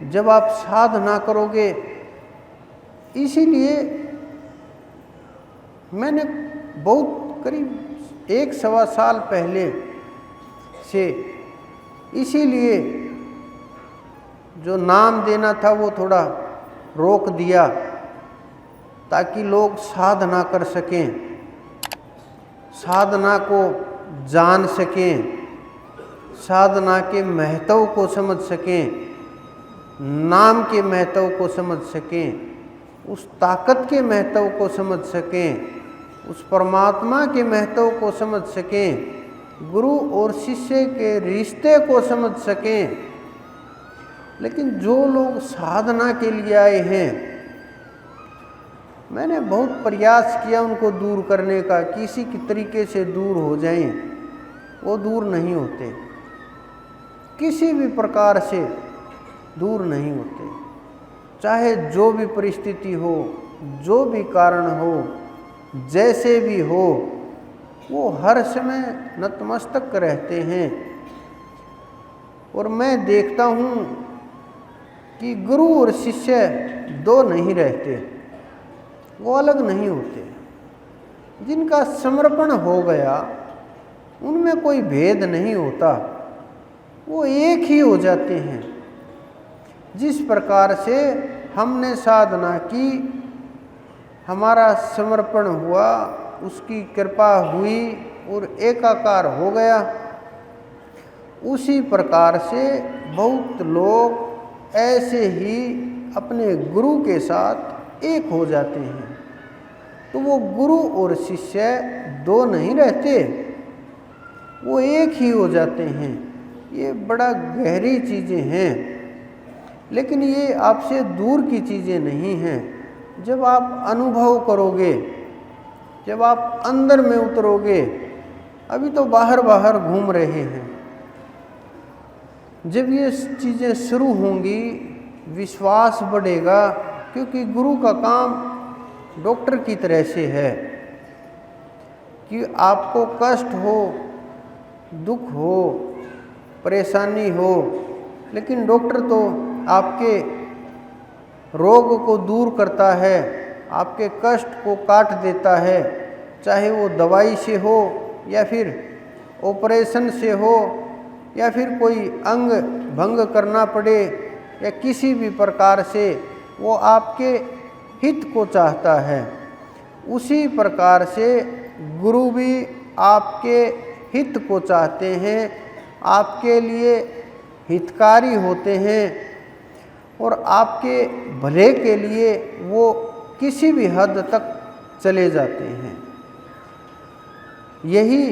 जब आप साधना करोगे, इसीलिए मैंने बहुत करीब 1-1.25 साल पहले से इसीलिए जो नाम देना था वो थोड़ा रोक दिया, ताकि लोग साधना कर सकें, साधना को जान सकें, साधना के महत्व को समझ सकें, नाम के महत्व को समझ सकें, उस ताकत के महत्व को समझ सकें, उस परमात्मा के महत्व को समझ सकें, गुरु और शिष्य के रिश्ते को समझ सकें। लेकिन जो लोग साधना के लिए आए हैं, मैंने बहुत प्रयास किया उनको दूर करने का, किसी की तरीके से दूर हो जाएं, वो दूर नहीं होते, किसी भी प्रकार से दूर नहीं होते। चाहे जो भी परिस्थिति हो, जो भी कारण हो, जैसे भी हो, वो हर समय नतमस्तक रहते हैं। और मैं देखता हूँ कि गुरु और शिष्य दो नहीं रहते, वो अलग नहीं होते। जिनका समर्पण हो गया उनमें कोई भेद नहीं होता, वो एक ही हो जाते हैं। जिस प्रकार से हमने साधना की, हमारा समर्पण हुआ, उसकी कृपा हुई और एकाकार हो गया, उसी प्रकार से बहुत लोग ऐसे ही अपने गुरु के साथ एक हो जाते हैं। तो वो गुरु और शिष्य दो नहीं रहते, वो एक ही हो जाते हैं। ये बड़ा गहरी चीज़ें हैं, लेकिन ये आपसे दूर की चीज़ें नहीं हैं। जब आप अनुभव करोगे, जब आप अंदर में उतरोगे, अभी तो बाहर बाहर घूम रहे हैं, जब ये चीज़ें शुरू होंगी, विश्वास बढ़ेगा। क्योंकि गुरु का काम डॉक्टर की तरह से है कि आपको कष्ट हो, दुख हो, परेशानी हो, लेकिन डॉक्टर तो आपके रोग को दूर करता है, आपके कष्ट को काट देता है। चाहे वो दवाई से हो, या फिर ऑपरेशन से हो, या फिर कोई अंग भंग करना पड़े, या किसी भी प्रकार से वो आपके हित को चाहता है। उसी प्रकार से गुरु भी आपके हित को चाहते हैं, आपके लिए हितकारी होते हैं, और आपके भले के लिए वो किसी भी हद तक चले जाते हैं। यही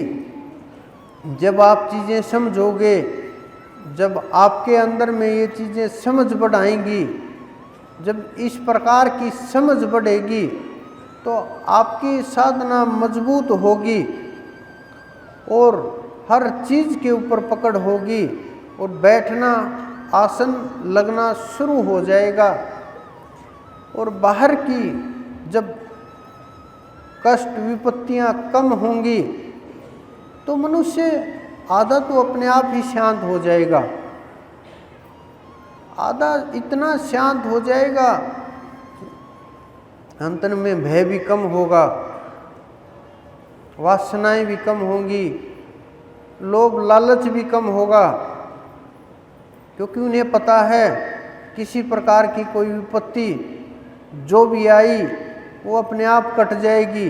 जब आप चीज़ें समझोगे, जब आपके अंदर में ये चीज़ें समझ बढ़ाएंगी, जब इस प्रकार की समझ बढ़ेगी, तो आपकी साधना मजबूत होगी और हर चीज़ के ऊपर पकड़ होगी, और बैठना, आसन लगना शुरू हो जाएगा। और बाहर की जब कष्ट विपत्तियाँ कम होंगी, तो मनुष्य आधा तो अपने आप ही शांत हो जाएगा, आधा इतना शांत हो जाएगा, अंतन में भय भी कम होगा, वासनाएं भी कम होंगी, लोभ लालच भी कम होगा। क्योंकि उन्हें पता है किसी प्रकार की कोई विपत्ति जो भी आई वो अपने आप कट जाएगी।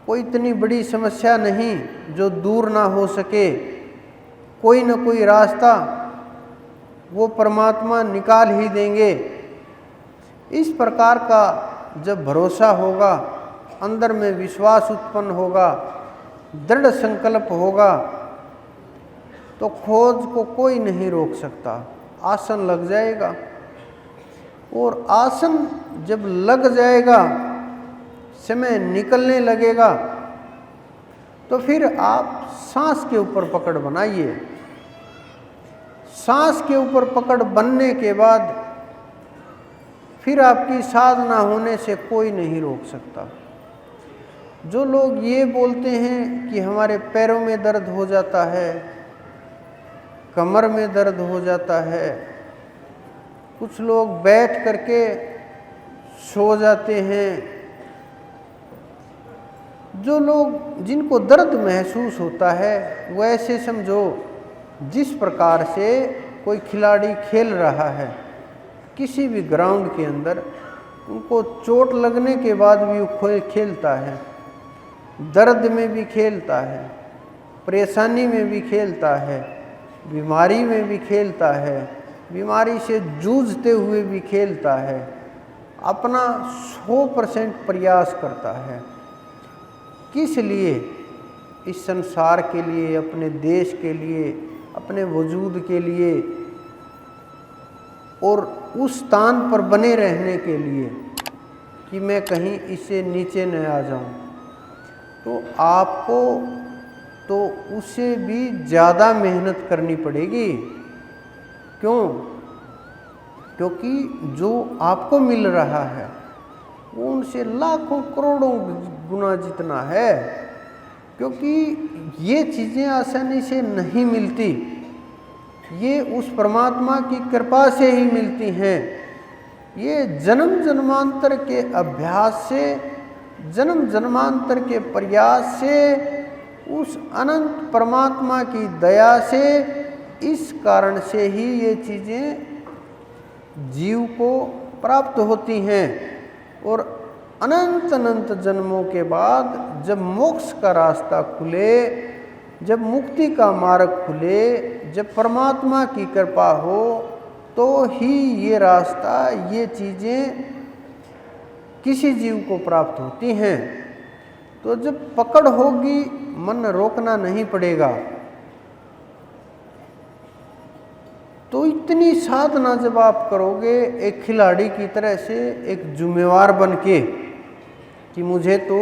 कोई इतनी बड़ी समस्या नहीं जो दूर ना हो सके, कोई न कोई रास्ता वो परमात्मा निकाल ही देंगे। इस प्रकार का जब भरोसा होगा, अंदर में विश्वास उत्पन्न होगा, दृढ़ संकल्प होगा, तो खोज को कोई नहीं रोक सकता। आसन लग जाएगा, और आसन जब लग जाएगा, समय निकलने लगेगा, तो फिर आप सांस के ऊपर पकड़ बनाइए। सांस के ऊपर पकड़ बनने के बाद फिर आपकी साधना होने से कोई नहीं रोक सकता। जो लोग ये बोलते हैं कि हमारे पैरों में दर्द हो जाता है, कमर में दर्द हो जाता है, कुछ लोग बैठ करके सो जाते हैं। जो लोग जिनको दर्द महसूस होता है वो ऐसे समझो जिस प्रकार से कोई खिलाड़ी खेल रहा है किसी भी ग्राउंड के अंदर, उनको चोट लगने के बाद भी वो खेलता है, दर्द में भी खेलता है, परेशानी में भी खेलता है, बीमारी में भी खेलता है, बीमारी से जूझते हुए भी खेलता है, अपना 100% प्रयास करता है। किस लिए? इस संसार के लिए, अपने देश के लिए, अपने वजूद के लिए और उस स्थान पर बने रहने के लिए कि मैं कहीं इससे नीचे न आ जाऊं। तो आपको तो उससे भी ज़्यादा मेहनत करनी पड़ेगी। क्यों? क्योंकि जो आपको मिल रहा है वो उनसे लाखों करोड़ों गुना जितना है। क्योंकि ये चीज़ें आसानी से नहीं मिलती, ये उस परमात्मा की कृपा से ही मिलती हैं। ये जन्म जन्मांतर के अभ्यास से, जन्म जन्मांतर के प्रयास से, उस अनंत परमात्मा की दया से, इस कारण से ही ये चीज़ें जीव को प्राप्त होती हैं। और अनंत अनंत जन्मों के बाद जब मोक्ष का रास्ता खुले, जब मुक्ति का मार्ग खुले, जब परमात्मा की कृपा हो, तो ही ये रास्ता, ये चीज़ें किसी जीव को प्राप्त होती हैं। तो जब पकड़ होगी, मन रोकना नहीं पड़ेगा। तो इतनी साधना जब आप करोगे एक खिलाड़ी की तरह से, एक जिम्मेवार बन के कि मुझे तो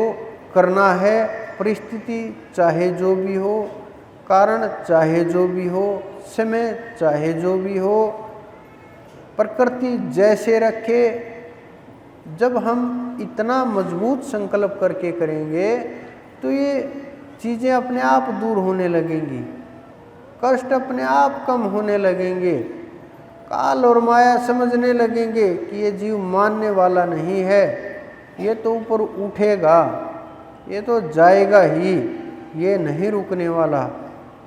करना है, परिस्थिति चाहे जो भी हो, कारण चाहे जो भी हो, समय चाहे जो भी हो, प्रकृति जैसे रखे, जब हम इतना मजबूत संकल्प करके करेंगे तो ये चीज़ें अपने आप दूर होने लगेंगी, कष्ट अपने आप कम होने लगेंगे, काल और माया समझने लगेंगे कि ये जीव मानने वाला नहीं है, ये तो ऊपर उठेगा, ये तो जाएगा ही, ये नहीं रुकने वाला,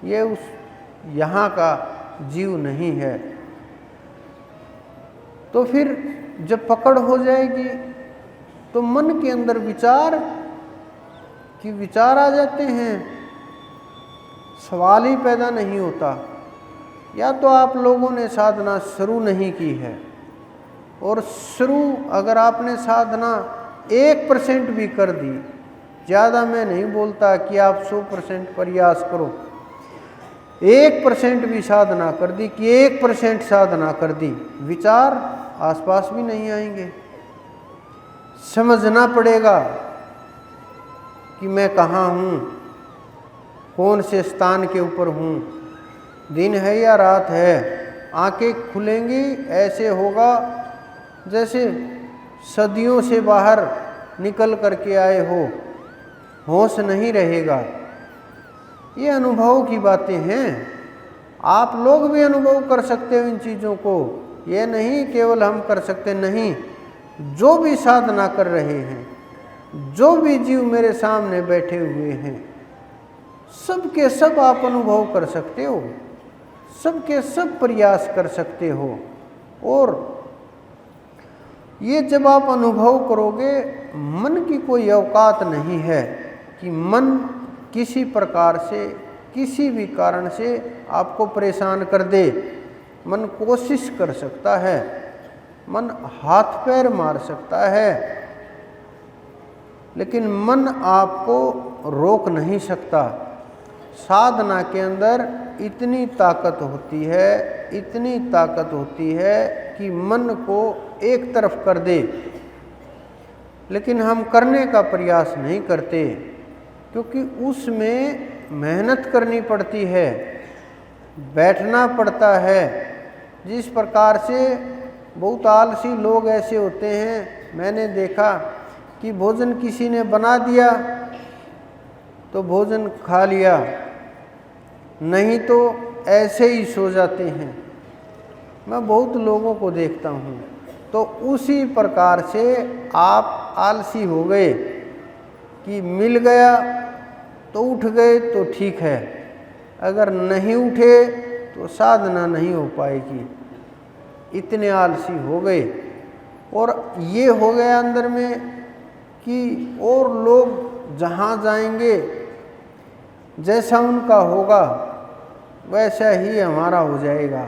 ये उस यहाँ का जीव नहीं है। तो फिर जब पकड़ हो जाएगी तो मन के अंदर विचार कि विचार आ जाते हैं, सवाल ही पैदा नहीं होता। या तो आप लोगों ने साधना शुरू नहीं की है, और शुरू अगर आपने साधना 1% भी कर दी, ज़्यादा मैं नहीं बोलता कि आप 100% प्रयास करो, 1% भी साधना कर दी कि 1% साधना कर दी, विचार आसपास भी नहीं आएंगे। समझना पड़ेगा कि मैं कहाँ हूँ, कौन से स्थान के ऊपर हूँ, दिन है या रात है। आंखें खुलेंगी, ऐसे होगा जैसे सदियों से बाहर निकल करके आए हो, होश नहीं रहेगा। ये अनुभव की बातें हैं, आप लोग भी अनुभव कर सकते हो इन चीज़ों को। ये नहीं केवल हम कर सकते, नहीं, जो भी साधना कर रहे हैं, जो भी जीव मेरे सामने बैठे हुए हैं, सब के सब आप अनुभव कर सकते हो, सब के सब प्रयास कर सकते हो। और ये जब आप अनुभव करोगे, मन की कोई औकात नहीं है कि मन किसी प्रकार से, किसी भी कारण से आपको परेशान कर दे। मन कोशिश कर सकता है, मन हाथ पैर मार सकता है, लेकिन मन आपको रोक नहीं सकता। साधना के अंदर इतनी ताकत होती है, इतनी ताकत होती है कि मन को एक तरफ कर दे, लेकिन हम करने का प्रयास नहीं करते, क्योंकि उसमें मेहनत करनी पड़ती है, बैठना पड़ता है। जिस प्रकार से बहुत आलसी लोग ऐसे होते हैं, मैंने देखा कि भोजन किसी ने बना दिया तो भोजन खा लिया, नहीं तो ऐसे ही सो जाते हैं। मैं बहुत लोगों को देखता हूँ। तो उसी प्रकार से आप आलसी हो गए कि मिल गया तो उठ गए तो ठीक है, अगर नहीं उठे तो साधना नहीं हो पाएगी। इतने आलसी हो गए। और ये हो गया अंदर में कि और लोग जहाँ जाएंगे जैसा उनका होगा वैसा ही हमारा हो जाएगा,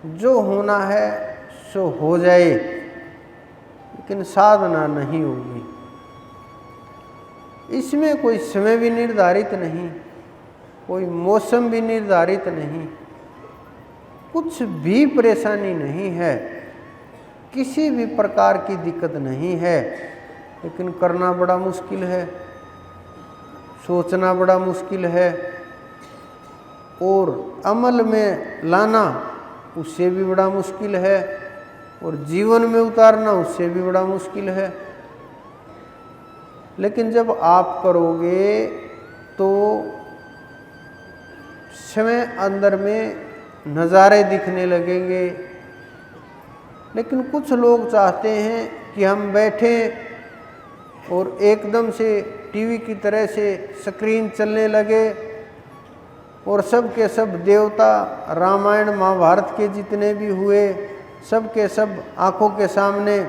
जो होना है सो हो जाए, लेकिन साधना नहीं होगी। इसमें कोई समय भी निर्धारित नहीं, कोई मौसम भी निर्धारित नहीं, कुछ भी परेशानी नहीं है, किसी भी प्रकार की दिक्कत नहीं है, लेकिन करना बड़ा मुश्किल है, सोचना बड़ा मुश्किल है, और अमल में लाना उससे भी बड़ा मुश्किल है, और जीवन में उतारना उससे भी बड़ा मुश्किल है। लेकिन जब आप करोगे तो समय अंदर में नज़ारे दिखने लगेंगे। लेकिन कुछ लोग चाहते हैं कि हम बैठें और एकदम से टीवी की तरह से स्क्रीन चलने लगे और सब के सब देवता रामायण महाभारत के जितने भी हुए सब के सब आँखों के सामने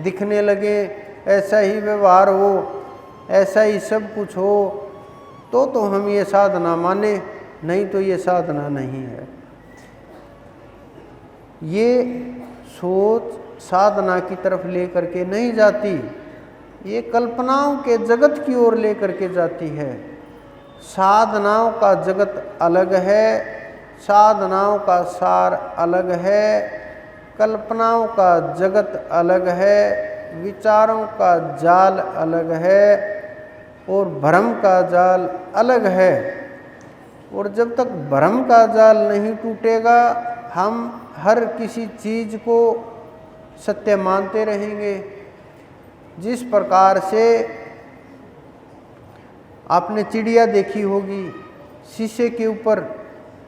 दिखने लगे, ऐसा ही व्यवहार हो, ऐसा ही सब कुछ हो, तो हम ये साधना माने, नहीं तो ये साधना नहीं है। ये सोच साधना की तरफ लेकर के नहीं जाती, ये कल्पनाओं के जगत की ओर लेकर के जाती है। साधनाओं का जगत अलग है, साधनाओं का सार अलग है, कल्पनाओं का जगत अलग है, विचारों का जाल अलग है और भ्रम का जाल अलग है। और जब तक भ्रम का जाल नहीं टूटेगा हम हर किसी चीज़ को सत्य मानते रहेंगे। जिस प्रकार से आपने चिड़िया देखी होगी, शीशे के ऊपर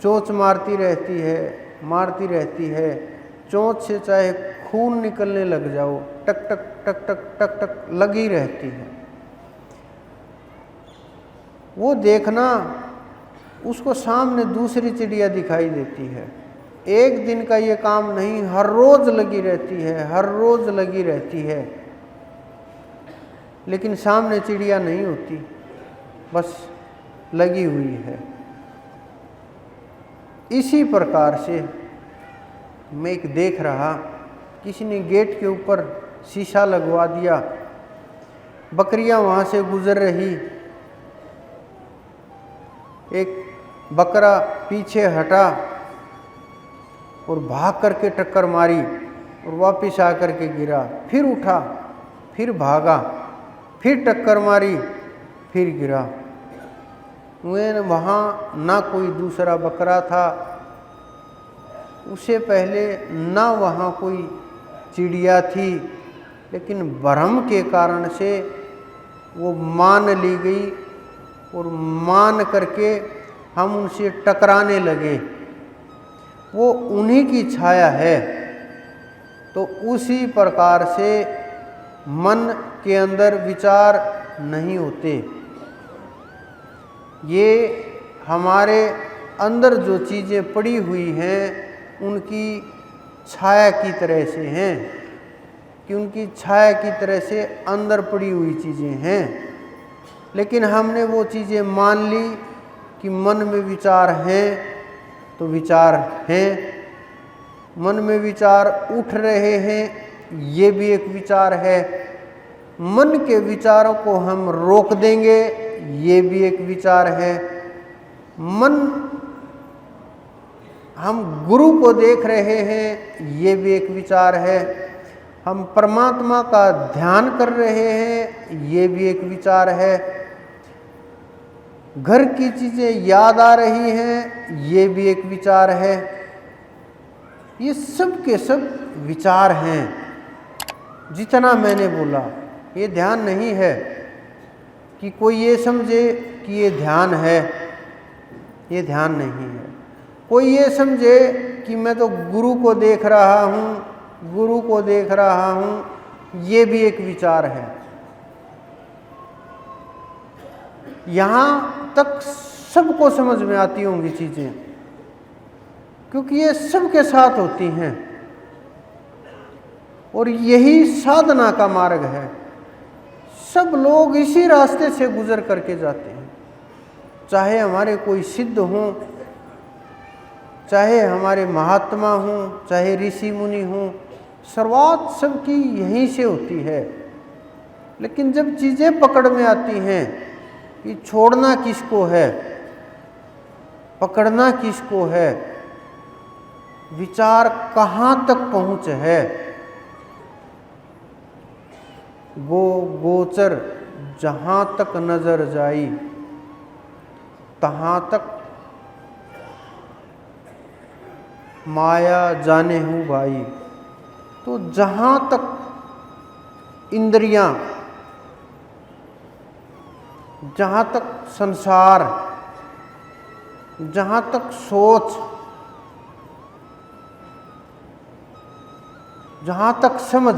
चोंच मारती रहती है, चोंच से चाहे खून निकलने लग जाओ, टक टक टक टक टक टक लगी रहती है। वो देखना, उसको सामने दूसरी चिड़िया दिखाई देती है। एक दिन का ये काम नहीं, हर रोज लगी रहती है, हर रोज लगी रहती है, लेकिन सामने चिड़िया नहीं होती, बस लगी हुई है। इसी प्रकार से मैं एक देख रहा, किसी ने गेट के ऊपर शीशा लगवा दिया, बकरियां वहाँ से गुजर रही, एक बकरा पीछे हटा और भाग करके टक्कर मारी और वापस आकर के गिरा, फिर उठा, फिर भागा, फिर टक्कर मारी, फिर गिरा। वहाँ ना कोई दूसरा बकरा था, उससे पहले ना वहाँ कोई चिड़िया थी, लेकिन भ्रम के कारण से वो मान ली गई और मान करके हम उनसे टकराने लगे। वो उन्हीं की छाया है। तो उसी प्रकार से मन के अंदर विचार नहीं होते। ये हमारे अंदर जो चीज़ें पड़ी हुई हैं उनकी छाया की तरह से हैं, कि उनकी छाया की तरह से अंदर पड़ी हुई चीज़ें हैं। लेकिन हमने वो चीज़ें मान ली कि मन में विचार हैं तो विचार हैं, मन में विचार उठ रहे हैं, ये भी एक विचार है। मन के विचारों को हम रोक देंगे, ये भी एक विचार है। मन हम गुरु को देख रहे हैं, ये भी एक विचार है। हम परमात्मा का ध्यान कर रहे हैं, ये भी एक विचार है। घर की चीज़ें याद आ रही हैं, ये भी एक विचार है। ये सब के सब विचार हैं। जितना मैंने बोला ये ध्यान नहीं है कि कोई ये समझे कि ये ध्यान है, ये ध्यान नहीं है। कोई ये समझे कि मैं तो गुरु को देख रहा हूँ, गुरु को देख रहा हूँ, ये भी एक विचार है। यहाँ तक सबको समझ में आती होंगी चीज़ें, क्योंकि ये सबके साथ होती हैं और यही साधना का मार्ग है। सब लोग इसी रास्ते से गुजर करके जाते हैं, चाहे हमारे कोई सिद्ध हों, चाहे हमारे महात्मा हों, चाहे ऋषि मुनि हों, शुरुआत सबकी यहीं से होती है। लेकिन जब चीज़ें पकड़ में आती हैं कि छोड़ना किसको है, पकड़ना किसको है, विचार कहाँ तक पहुँच है, गोचर जहाँ तक नजर जाई तहाँ तक माया जाने हूँ भाई। तो जहाँ तक इंद्रियाँ, जहाँ तक संसार, जहाँ तक सोच, जहाँ तक समझ,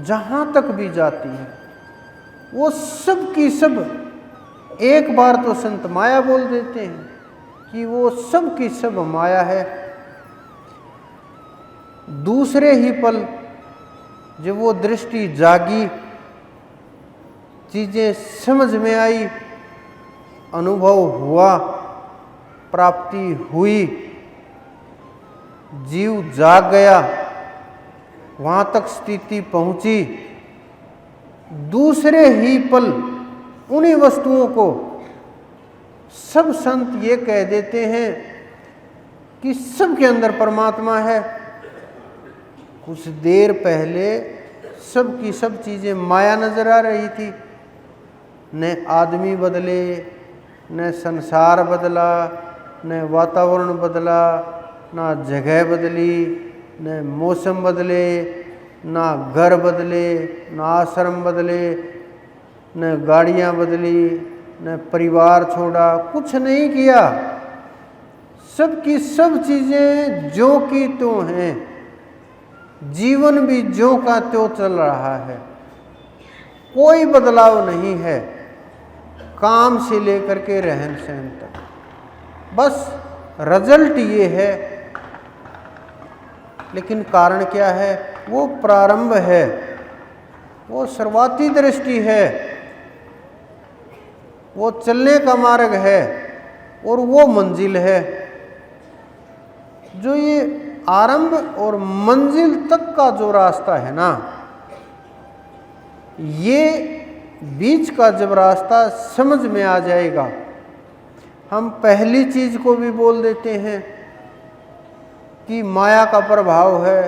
जहाँ तक भी जाती है, वो सब की सब एक बार तो संत माया बोल देते हैं कि वो सब की सब माया है। दूसरे ही पल जब वो दृष्टि जागी, चीज़ें समझ में आई, अनुभव हुआ, प्राप्ति हुई, जीव जाग गया, वहाँ तक स्थिति पहुँची, दूसरे ही पल उन्हीं वस्तुओं को सब संत ये कह देते हैं कि सबके अंदर परमात्मा है। कुछ देर पहले सब की सब चीज़ें माया नजर आ रही थी, न आदमी बदले, न संसार बदला, न वातावरण बदला, न जगह बदली, न मौसम बदले, ना घर बदले, न आश्रम बदले, न गाड़ियाँ बदली, न परिवार छोड़ा, कुछ नहीं किया। सब की सब चीज़ें ज्यों की त्यों हैं, जीवन भी ज्यों का त्यों चल रहा है, कोई बदलाव नहीं है, काम से लेकर के रहन सहन तक। बस रिजल्ट ये है, लेकिन कारण क्या है? वो प्रारंभ है, वो शुरुआती दृष्टि है, वो चलने का मार्ग है और वो मंजिल है। जो ये आरंभ और मंजिल तक का जो रास्ता है ना, ये बीच का जब रास्ता समझ में आ जाएगा, हम पहली चीज को भी बोल देते हैं कि माया का प्रभाव है,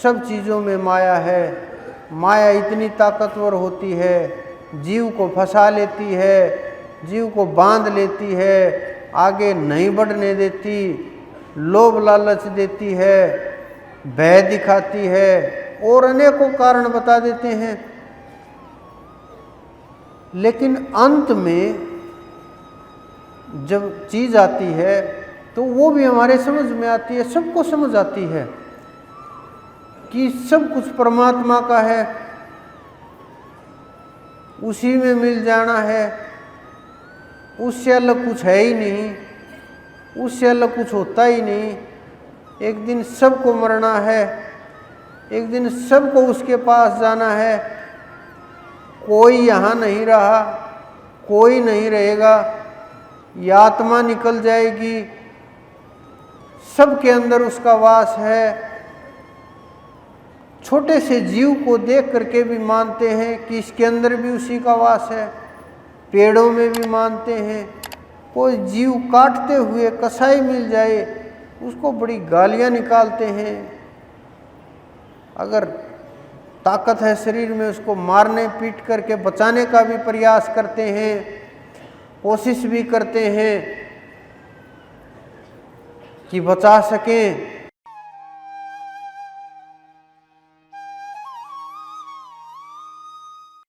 सब चीज़ों में माया है, माया इतनी ताकतवर होती है, जीव को फंसा लेती है, जीव को बांध लेती है, आगे नहीं बढ़ने देती, लोभ लालच देती है, भय दिखाती है और अनेकों कारण बता देते हैं। लेकिन अंत में जब चीज़ आती है तो वो भी हमारे समझ में आती है, सबको समझ आती है कि सब कुछ परमात्मा का है, उसी में मिल जाना है, उससे अलग कुछ है ही नहीं, उससे अलग कुछ होता ही नहीं। एक दिन सबको मरना है, एक दिन सबको उसके पास जाना है, कोई यहाँ नहीं रहा, कोई नहीं रहेगा, ये आत्मा निकल जाएगी, सबके अंदर उसका वास है। छोटे से जीव को देख करके भी मानते हैं कि इसके अंदर भी उसी का वास है, पेड़ों में भी मानते हैं। कोई जीव काटते हुए कसाई मिल जाए, उसको बड़ी गालियां निकालते हैं, अगर ताकत है शरीर में उसको मारने पीट करके बचाने का भी प्रयास करते हैं, कोशिश भी करते हैं कि बचा सकें।